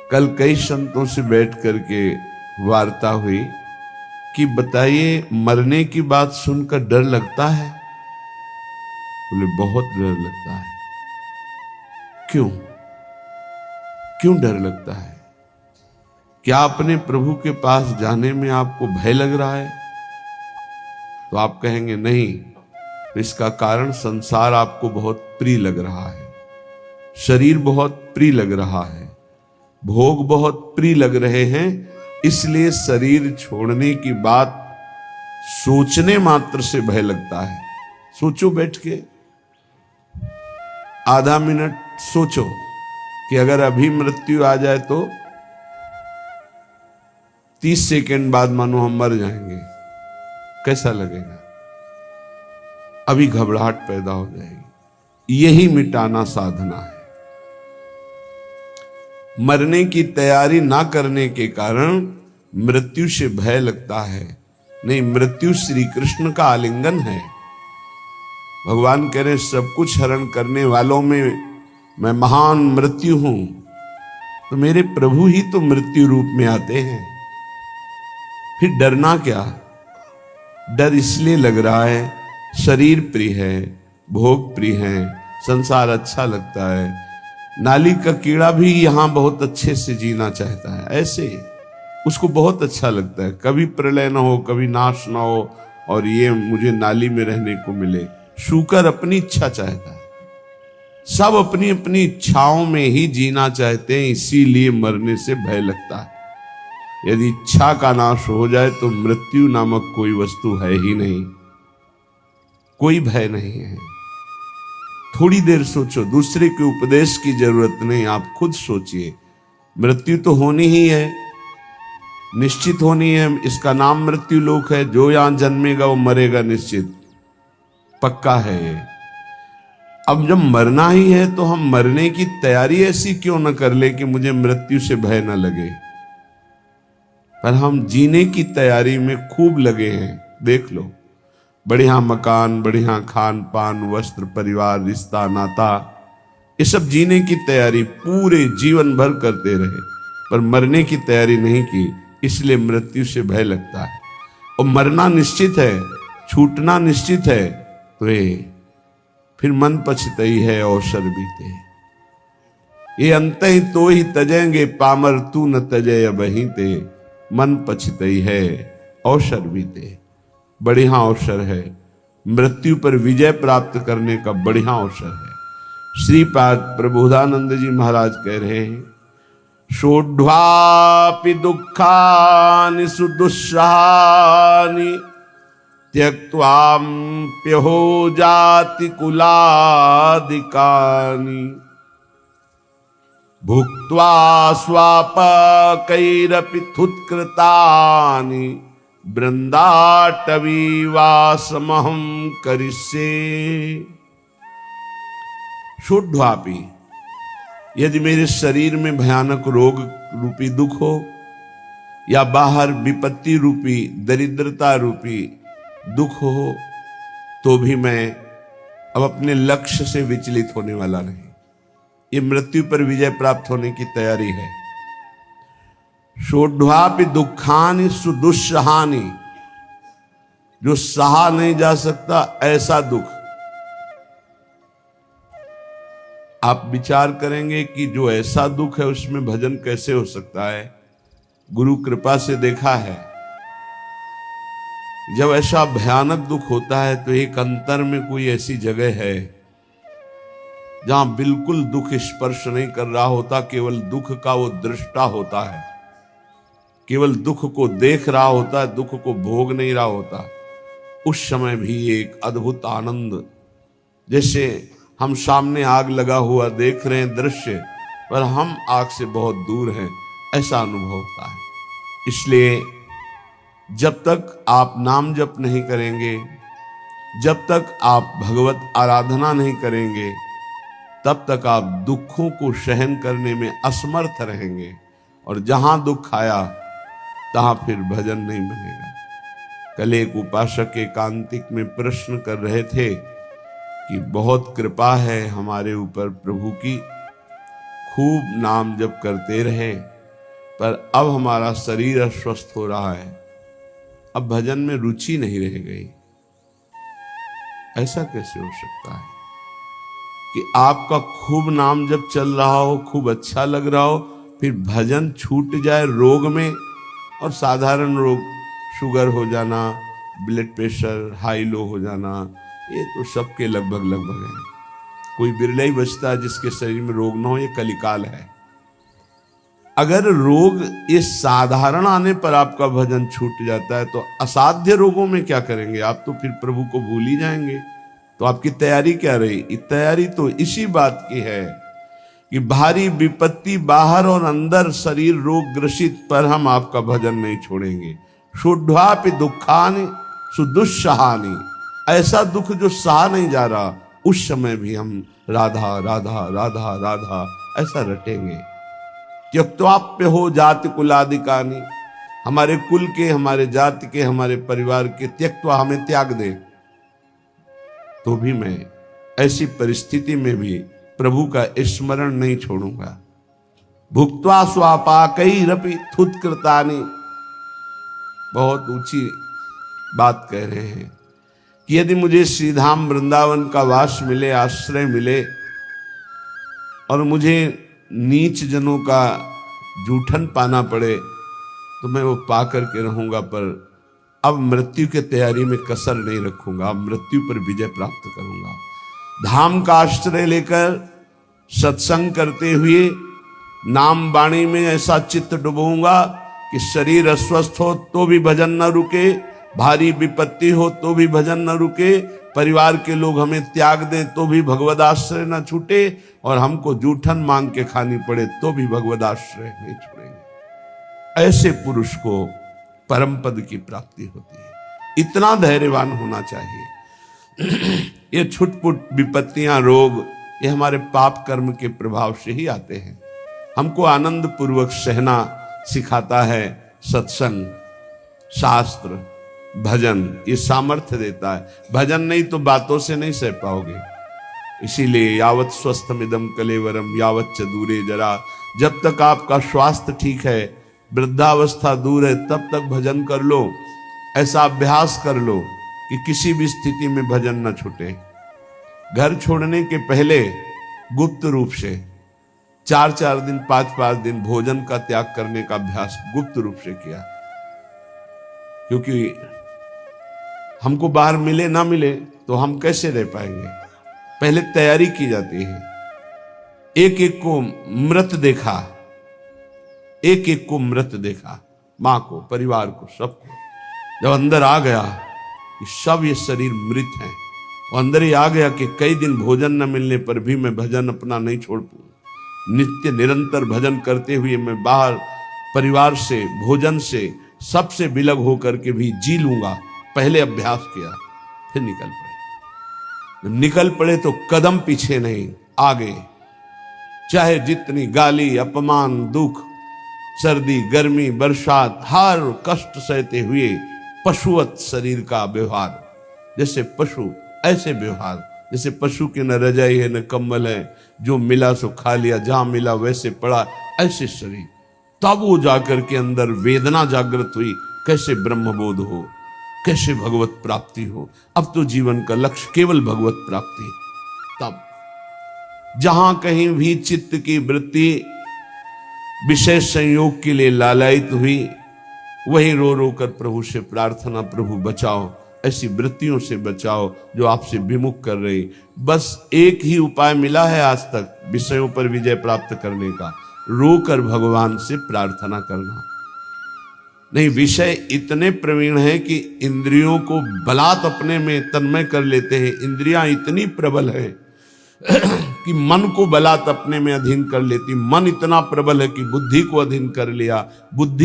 कल कई संतों से बैठ करके वार्ता हुई कि बताइए मरने की बात सुनकर डर लगता है? बोले बहुत डर लगता है। क्यों क्यों डर लगता है? क्या अपने प्रभु के पास जाने में आपको भय लग रहा है? तो आप कहेंगे नहीं, इसका कारण संसार आपको बहुत प्रिय लग रहा है, शरीर बहुत प्रिय लग रहा है, भोग बहुत प्रिय लग रहे हैं, इसलिए शरीर छोड़ने की बात सोचने मात्र से भय लगता है। सोचो, बैठ के आधा मिनट सोचो कि अगर अभी मृत्यु आ जाए तो 30 सेकंड बाद मानो हम मर जाएंगे, कैसा लगेगा? अभी घबराहट पैदा हो जाएगी। यही मिटाना साधना है। मरने की तैयारी ना करने के कारण मृत्यु से भय लगता है। नहीं, मृत्यु श्री कृष्ण का आलिंगन है। भगवान कह रहे सब कुछ हरण करने वालों में मैं महान मृत्यु हूं, तो मेरे प्रभु ही तो मृत्यु रूप में आते हैं। फिर डरना क्या? डर इसलिए लग रहा है शरीर प्रिय है, भोग प्रिय है, संसार अच्छा लगता है, नाली का कीड़ा भी यहां बहुत अच्छे से जीना चाहता है, ऐसे उसको बहुत अच्छा लगता है, कभी प्रलय ना हो, कभी नाश ना हो, और ये मुझे नाली में रहने को मिले। शूकर अपनी इच्छा चाहता है, सब अपनी अपनी इच्छाओं में ही जीना चाहते हैं, इसीलिए मरने से भय लगता है। यदि इच्छा का नाश हो जाए तो मृत्यु नामक कोई वस्तु है ही नहीं, कोई भय नहीं है। थोड़ी देर सोचो, दूसरे के उपदेश की जरूरत नहीं, आप खुद सोचिए। मृत्यु तो होनी ही है, निश्चित होनी है। इसका नाम मृत्यु लोक है। जो यहां जन्मेगा वो मरेगा, निश्चित पक्का है ये। अब जब मरना ही है तो हम मरने की तैयारी ऐसी क्यों न कर ले कि मुझे मृत्यु से भय न लगे, पर हम जीने की तैयारी में खूब लगे हैं। देख लो, बढ़िया मकान, बढ़िया खान पान, वस्त्र, परिवार, रिश्ता नाता, ये सब जीने की तैयारी पूरे जीवन भर करते रहे, पर मरने की तैयारी नहीं की, इसलिए मृत्यु से भय लगता है। और मरना निश्चित है, छूटना निश्चित है, तो फिर मन पछतई है अवसर बीते। ये अंत ही तो ही तजेंगे, पामर तू न तजय बही ते, मन पछतई है अवसर बीते। बढ़िया अवसर है, मृत्यु पर विजय प्राप्त करने का बढ़िया अवसर है। श्रीपाद प्रबोधानंद जी महाराज कह रहे हैं, सोढ़्वापि दुखानि सुदुस्सहानि त्यक्त्वाप्यहो जाति कुलादिकानि भुक्त्वा स्वापकैरपि थुत्कृतानि वृंदाटवी वासमहं करिष्ये। शुद्ध्वापि, यदि मेरे शरीर में भयानक रोग रूपी दुख हो, या बाहर विपत्ति रूपी, दरिद्रता रूपी दुख हो, तो भी मैं अब अपने लक्ष्य से विचलित होने वाला नहीं। ये मृत्यु पर विजय प्राप्त होने की तैयारी है। सोढ़्वापि दुखानि सुदुस्सहानि, जो सहा नहीं जा सकता ऐसा दुख। आप विचार करेंगे कि जो ऐसा दुख है उसमें भजन कैसे हो सकता है। गुरु कृपा से देखा है, जब ऐसा भयानक दुख होता है तो एक अंतर में कोई ऐसी जगह है जहां बिल्कुल दुख स्पर्श नहीं कर रहा होता, केवल दुख का वो दृष्टा होता है, केवल दुख को देख रहा होता है, दुख को भोग नहीं रहा होता। उस समय भी एक अद्भुत आनंद, जैसे हम सामने आग लगा हुआ देख रहे हैं दृश्य, पर हम आग से बहुत दूर हैं, ऐसा अनुभव होता है। इसलिए जब तक आप नाम जप नहीं करेंगे, जब तक आप भगवत आराधना नहीं करेंगे, तब तक आप दुखों को सहन करने में असमर्थ रहेंगे, और जहां दुख आया तहां फिर भजन नहीं बनेगा। कल एक उपासक एकांतिक में प्रश्न कर रहे थे कि बहुत कृपा है हमारे ऊपर प्रभु की, खूब नाम जप करते रहे, पर अब हमारा शरीर अस्वस्थ हो रहा है, अब भजन में रुचि नहीं रह गई। ऐसा कैसे हो सकता है कि आपका खूब नाम जब चल रहा हो, खूब अच्छा लग रहा हो, फिर भजन छूट जाए रोग में? और साधारण रोग, शुगर हो जाना, ब्लड प्रेशर हाई लो हो जाना, ये तो सबके लगभग है। कोई बिरला ही बचता है जिसके शरीर में रोग ना हो, ये कलिकाल है। अगर रोग ये साधारण आने पर आपका भजन छूट जाता है तो असाध्य रोगों में क्या करेंगे? आप तो फिर प्रभु को भूल ही जाएंगे। तो आपकी तैयारी क्या रही? तैयारी तो इसी बात की है कि भारी विपत्ति बाहर और अंदर शरीर रोग ग्रसित पर हम आपका भजन नहीं छोड़ेंगे। शुद्धापि दुखानि सुदुस्सहानि, ऐसा दुख जो सहा नहीं जा रहा, उस समय भी हम राधा राधा राधा राधा ऐसा रटेंगे। त्यक्त्वाप्य हो जाति कुलादिकानि, हमारे कुल के, हमारे जाति के, हमारे परिवार के त्यक्त्वा, हमें त्याग दे तो भी मैं ऐसी परिस्थिति में भी प्रभु का स्मरण नहीं छोड़ूंगा। भुक्त्वा स्वापाकैरपि थुत्कृतानि, बहुत ऊंची बात कह रहे हैं कि यदि मुझे श्रीधाम वृंदावन का वास मिले, आश्रय मिले, और मुझे नीच जनों का जूठन पाना पड़े तो मैं वो पा करके रहूंगा, पर अब मृत्यु की तैयारी में कसर नहीं रखूंगा, अब मृत्यु पर विजय प्राप्त करूंगा। धाम का आश्रय लेकर सत्संग करते हुए नाम वाणी में ऐसा चित्त डुबोऊंगा कि शरीर अस्वस्थ हो तो भी भजन न रुके, भारी विपत्ति हो तो भी भजन न रुके, परिवार के लोग हमें त्याग दें तो भी भगवद आश्रय न छूटे, और हमको जूठन मांग के खानी पड़े तो भी भगवद आश्रय नहीं छोड़ेंगे। ऐसे पुरुष को परम पद की प्राप्ति होती है। इतना धैर्यवान होना चाहिए। ये छुटपुट विपत्तियां, रोग, ये हमारे पाप कर्म के प्रभाव से ही आते हैं। हमको आनंद पूर्वक सहना सिखाता है सत्संग, शास्त्र, भजन, ये सामर्थ्य देता है। भजन नहीं तो बातों से नहीं सह पाओगे। इसीलिए यावत स्वस्थमिदम कलेवरम यावत च दूरे जरा, जब तक आपका स्वास्थ्य ठीक है, वृद्धावस्था दूर है, तब तक भजन कर लो। ऐसा अभ्यास कर लो कि किसी भी स्थिति में भजन न छूटे। घर छोड़ने के पहले गुप्त रूप से 4-4 दिन, 5-5 दिन भोजन का त्याग करने का अभ्यास गुप्त रूप से किया, क्योंकि हमको बाहर मिले ना मिले तो हम कैसे रह पाएंगे। पहले तैयारी की जाती है। एक एक को मृत देखा, एक एक को मृत देखा, मां को, परिवार को, सबको। जब अंदर आ गया कि सब ये शरीर मृत हैं, और अंदर ही आ गया कि कई दिन भोजन न मिलने पर भी मैं भजन अपना नहीं छोड़ पाऊं, नित्य निरंतर भजन करते हुए मैं बाहर परिवार से, भोजन से, सबसे विलग होकर के भी जी लूंगा। पहले अभ्यास किया, फिर निकल पड़े। निकल पड़े तो कदम पीछे नहीं, आगे। चाहे जितनी गाली, अपमान, दुख, सर्दी, गर्मी, बरसात, हर कष्ट सहते हुए पशुवत शरीर का व्यवहार, जैसे पशु ऐसे व्यवहार, जैसे पशु के न रजाई है न कंबल है, जो मिला सो खा लिया, जहां मिला वैसे पड़ा, ऐसे शरीर। तब वो जाकर के अंदर वेदना जागृत हुई, कैसे ब्रह्मबोध हो, कैसे भगवत प्राप्ति हो। अब तो जीवन का लक्ष्य केवल भगवत प्राप्ति। तब जहां कहीं भी चित्त की वृत्ति विशेष संयोग के लिए लालायित हुई, वही रो रो कर प्रभु से प्रार्थना, प्रभु बचाओ, ऐसी वृत्तियों से बचाओ जो आपसे विमुख कर रही। बस एक ही उपाय मिला है आज तक विषयों पर विजय प्राप्त करने का, रोकर भगवान से प्रार्थना करना। नहीं, विषय इतने प्रवीण है कि इंद्रियों को बलात् अपने में तन्मय कर लेते हैं। इंद्रियां इतनी प्रबल है कि मन को बलात् अपने में अधीन कर लेती। मन इतना प्रबल है कि बुद्धि को अधीन कर लिया। बुद्धि